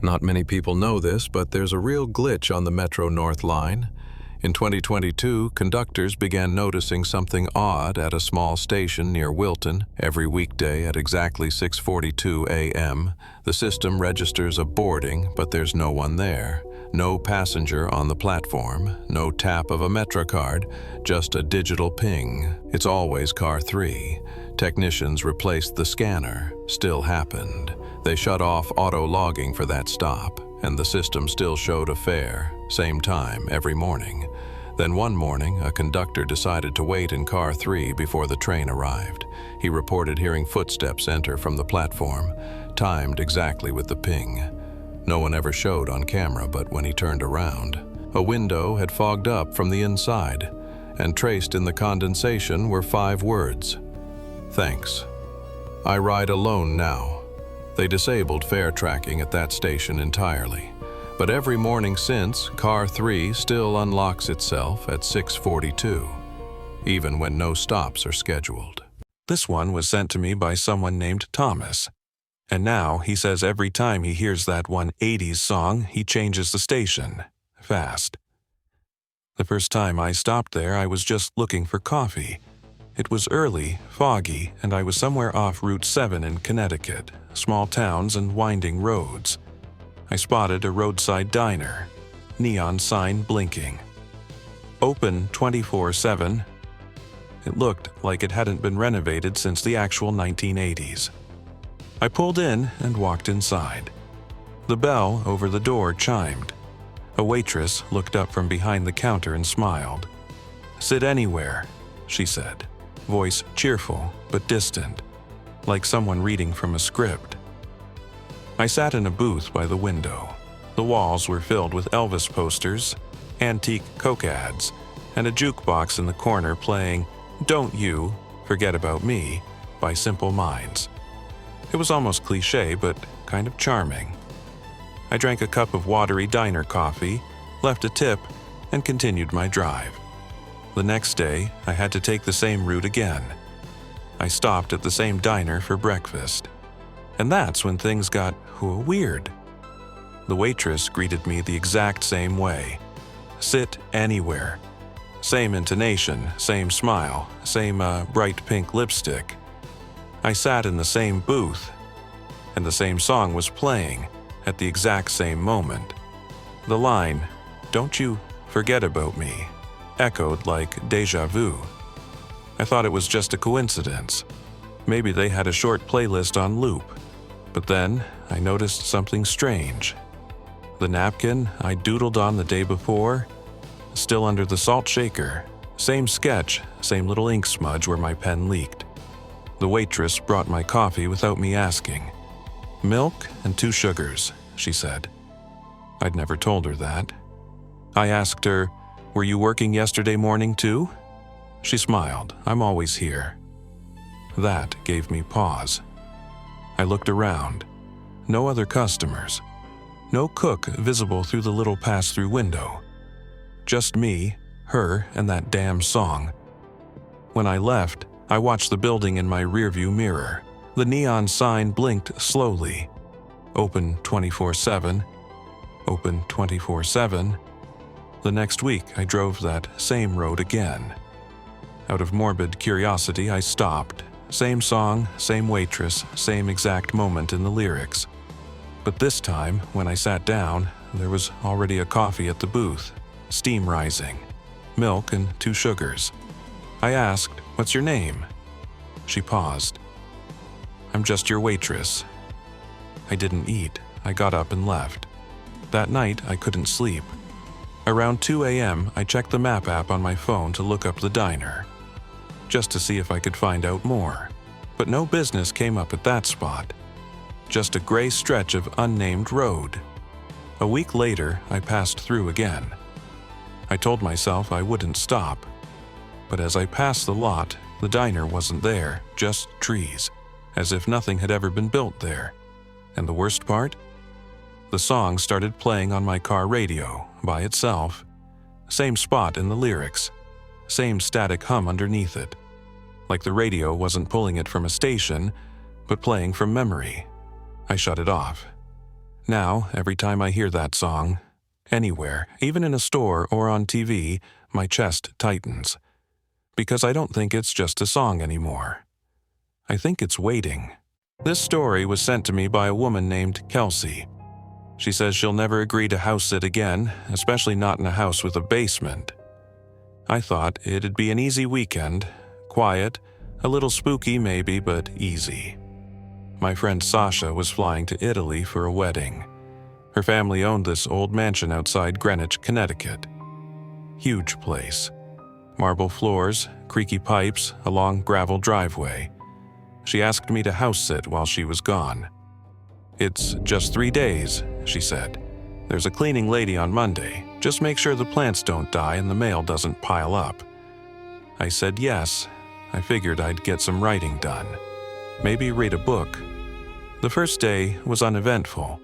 Not many people know this, but there's a real glitch on the Metro North line. In 2022, conductors began noticing something odd at a small station near Wilton. Every weekday at exactly 6:42 a.m., the system registers a boarding, but there's no one there. No passenger on the platform, no tap of a MetroCard, just a digital ping. It's always car 3. Technicians replaced the scanner. Still happened. They shut off auto-logging for that stop, and the system still showed a fare, same time every morning. Then one morning, a conductor decided to wait in car 3 before the train arrived. He reported hearing footsteps enter from the platform, timed exactly with the ping. No one ever showed on camera, but when he turned around, a window had fogged up from the inside, and traced in the condensation were 5 words. "Thanks. I ride alone now." They disabled fare tracking at that station entirely. But every morning since, car 3 still unlocks itself at 6:42, even when no stops are scheduled. This one was sent to me by someone named Thomas. And now he says every time he hears that one 80s song, he changes the station. Fast. The first time I stopped there, I was just looking for coffee. It was early, foggy, and I was somewhere off Route 7 in Connecticut, small towns and winding roads. I spotted a roadside diner, neon sign blinking. Open 24/7. It looked like it hadn't been renovated since the actual 1980s. I pulled in and walked inside. The bell over the door chimed. A waitress looked up from behind the counter and smiled. "Sit anywhere," she said, voice cheerful but distant, like someone reading from a script. I sat in a booth by the window. The walls were filled with Elvis posters, antique Coke ads, and a jukebox in the corner playing "Don't You Forget About Me" by Simple Minds. It was almost cliché, but kind of charming. I drank a cup of watery diner coffee, left a tip, and continued my drive. The next day, I had to take the same route again. I stopped at the same diner for breakfast. And that's when things got weird. The waitress greeted me the exact same way. "Sit anywhere." Same intonation, same smile, same bright pink lipstick. I sat in the same booth, and the same song was playing at the exact same moment. The line, "Don't you forget about me," echoed like déjà vu. I thought it was just a coincidence. Maybe they had a short playlist on loop. But then I noticed something strange. The napkin I doodled on the day before, still under the salt shaker. Same sketch, same little ink smudge where my pen leaked. The waitress brought my coffee without me asking. "Milk and 2 sugars," she said. I'd never told her that. I asked her, "Were you working yesterday morning too?" She smiled. "I'm always here." That gave me pause. I looked around. No other customers. No cook visible through the little pass-through window. Just me, her, and that damn song. When I left, I watched the building in my rearview mirror. The neon sign blinked slowly. Open 24/7. Open 24/7. The next week, I drove that same road again. Out of morbid curiosity, I stopped. Same song, same waitress, same exact moment in the lyrics. But this time, when I sat down, there was already a coffee at the booth, steam rising, milk and 2 sugars. I asked, "What's your name?" She paused. "I'm just your waitress." I didn't eat. I got up and left. That night, I couldn't sleep. Around 2 a.m., I checked the map app on my phone to look up the diner, just to see if I could find out more. But no business came up at that spot. Just a gray stretch of unnamed road. A week later, I passed through again. I told myself I wouldn't stop. But as I passed the lot, the diner wasn't there, just trees, as if nothing had ever been built there. And the worst part? The song started playing on my car radio, by itself. Same spot in the lyrics. Same static hum underneath it. Like the radio wasn't pulling it from a station, but playing from memory. I shut it off. Now, every time I hear that song, anywhere, even in a store or on TV, my chest tightens. Because I don't think it's just a song anymore. I think it's waiting. This story was sent to me by a woman named Kelsey. She says she'll never agree to house sit again, especially not in a house with a basement. I thought it'd be an easy weekend, quiet, a little spooky maybe, but easy. My friend Sasha was flying to Italy for a wedding. Her family owned this old mansion outside Greenwich, Connecticut. Huge place. Marble floors, creaky pipes, a long gravel driveway. She asked me to house sit while she was gone. "It's just 3 days," she said. "There's a cleaning lady on Monday. Just make sure the plants don't die and the mail doesn't pile up." I said yes. I figured I'd get some writing done. Maybe read a book. The first day was uneventful.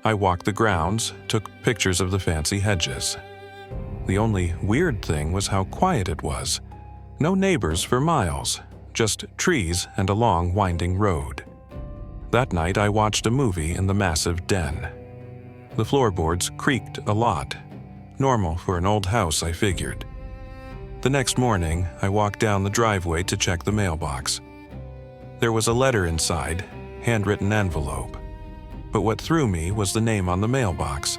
I walked the grounds, took pictures of the fancy hedges. The only weird thing was how quiet it was. No neighbors for miles, just trees and a long winding road. That night I watched a movie in the massive den. The floorboards creaked a lot. Normal for an old house, I figured. The next morning, I walked down the driveway to check the mailbox. There was a letter inside, handwritten envelope. But what threw me was the name on the mailbox.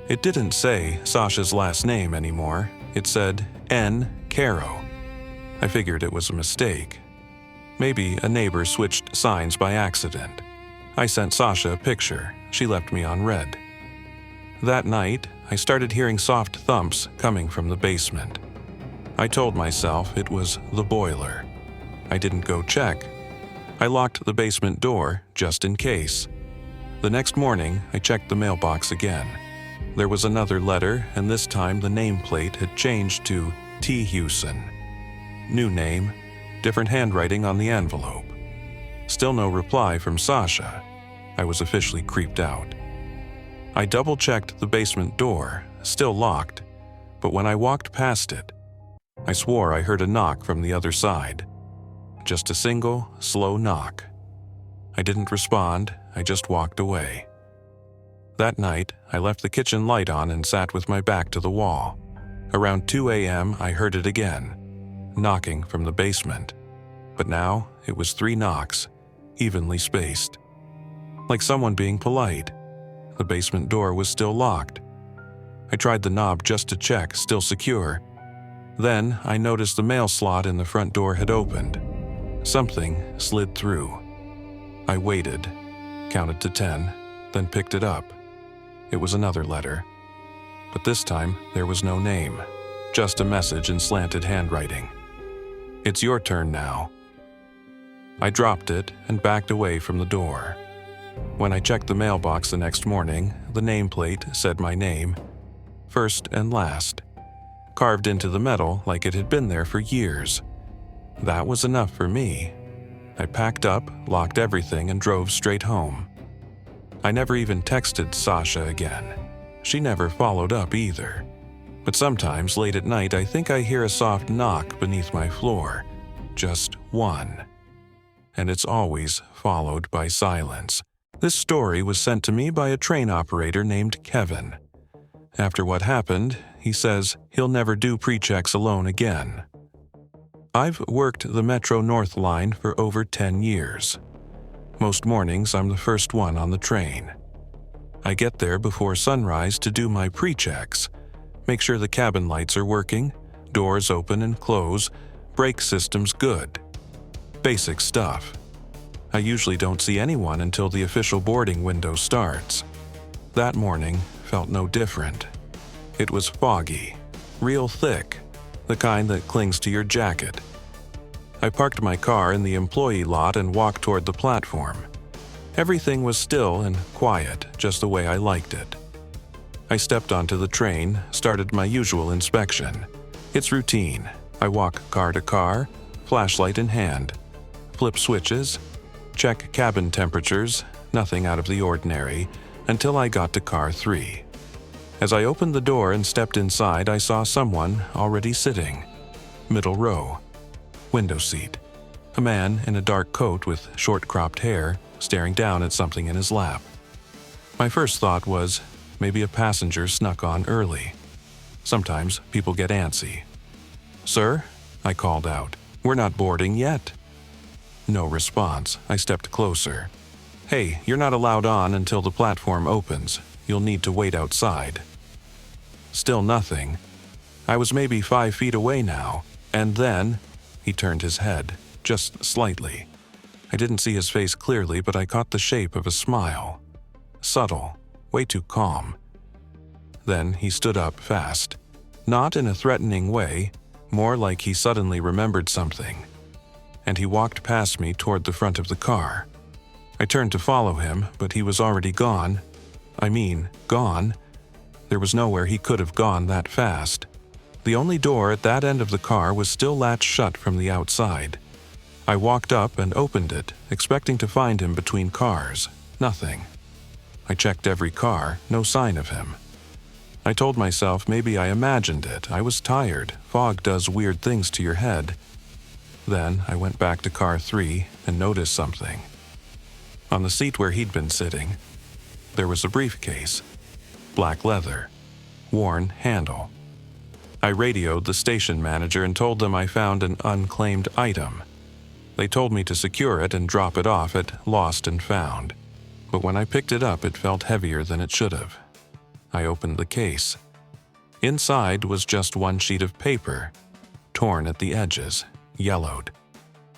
It didn't say Sasha's last name anymore. It said N. Caro. I figured it was a mistake. Maybe a neighbor switched signs by accident. I sent Sasha a picture. She left me on red. That night, I started hearing soft thumps coming from the basement. I told myself it was the boiler. I didn't go check. I locked the basement door just in case. The next morning, I checked the mailbox again. There was another letter, and this time the nameplate had changed to T. Hewson. New name, different handwriting on the envelope. Still no reply from Sasha. I was officially creeped out. I double-checked the basement door, still locked, but when I walked past it, I swore I heard a knock from the other side. Just a single, slow knock. I didn't respond, I just walked away. That night, I left the kitchen light on and sat with my back to the wall. Around 2 a.m., I heard it again, knocking from the basement. But now, it was 3 knocks, evenly spaced. Like someone being polite. The basement door was still locked. I tried the knob just to check, still secure. Then, I noticed the mail slot in the front door had opened. Something slid through. I waited, counted to 10, then picked it up. It was another letter. But this time, there was no name, just a message in slanted handwriting. "It's your turn now." I dropped it and backed away from the door. When I checked the mailbox the next morning, the nameplate said my name, first and last, carved into the metal like it had been there for years. That was enough for me. I packed up, locked everything, and drove straight home. I never even texted Sasha again. She never followed up either. But sometimes, late at night, I think I hear a soft knock beneath my floor. Just one. And it's always followed by silence. This story was sent to me by a train operator named Kevin. After what happened, he says he'll never do pre-checks alone again. I've worked the Metro North line for over 10 years. Most mornings, I'm the first one on the train. I get there before sunrise to do my pre-checks, make sure the cabin lights are working, doors open and close, brake systems good. Basic stuff. I usually don't see anyone until the official boarding window starts. That morning felt no different. It was foggy, real thick, the kind that clings to your jacket. I parked my car in the employee lot and walked toward the platform. Everything was still and quiet, just the way I liked it. I stepped onto the train, started my usual inspection. It's routine. I walk car to car, flashlight in hand, flip switches, check cabin temperatures, nothing out of the ordinary, until I got to car 3. As I opened the door and stepped inside, I saw someone already sitting. Middle row. Window seat. A man in a dark coat with short cropped hair, staring down at something in his lap. My first thought was, maybe a passenger snuck on early. Sometimes people get antsy. "Sir?" I called out. "We're not boarding yet." No response. I stepped closer. "Hey, you're not allowed on until the platform opens. You'll need to wait outside." Still nothing. I was maybe 5 feet away now, and then he turned his head, just slightly. I didn't see his face clearly, but I caught the shape of a smile. Subtle, way too calm. Then he stood up fast. Not in a threatening way, more like he suddenly remembered something. And he walked past me toward the front of the car. I turned to follow him, but he was already gone. I mean, gone. There was nowhere he could have gone that fast. The only door at that end of the car was still latched shut from the outside. I walked up and opened it, expecting to find him between cars. Nothing. I checked every car, no sign of him. I told myself maybe I imagined it. I was tired. Fog does weird things to your head. Then I went back to car 3 and noticed something. On the seat where he'd been sitting, there was a briefcase. Black leather. Worn handle. I radioed the station manager and told them I found an unclaimed item. They told me to secure it and drop it off at Lost and Found. But when I picked it up, it felt heavier than it should have. I opened the case. Inside was just one sheet of paper, torn at the edges, yellowed.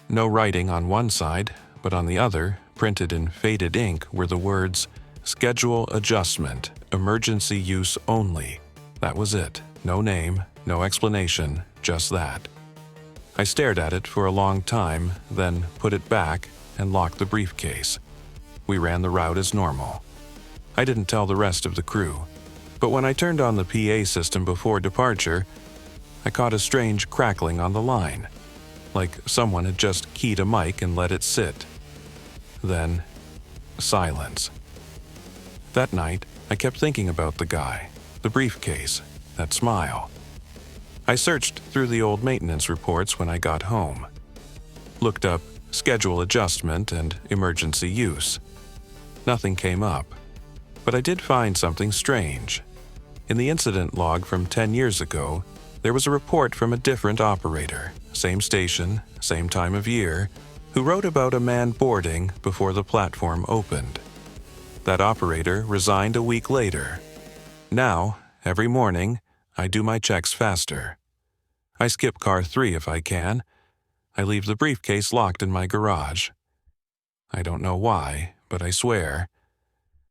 No writing on one side, but on the other, printed in faded ink, were the words, "Schedule adjustment, emergency use only." That was it. No name, no explanation, just that. I stared at it for a long time, then put it back and locked the briefcase. We ran the route as normal. I didn't tell the rest of the crew, but when I turned on the PA system before departure, I caught a strange crackling on the line, like someone had just keyed a mic and let it sit. Then, silence. That night, I kept thinking about the guy, the briefcase, that smile. I searched through the old maintenance reports when I got home. Looked up schedule adjustment and emergency use. Nothing came up, but I did find something strange. In the incident log from 10 years ago, there was a report from a different operator, same station, same time of year, who wrote about a man boarding before the platform opened. That operator resigned a week later. Now, every morning, I do my checks faster. I skip car 3 if I can. I leave the briefcase locked in my garage. I don't know why, but I swear.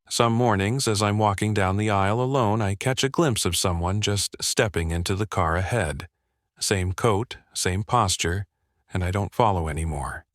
Some mornings, as I'm walking down the aisle alone, I catch a glimpse of someone just stepping into the car ahead. Same coat, same posture, and I don't follow anymore.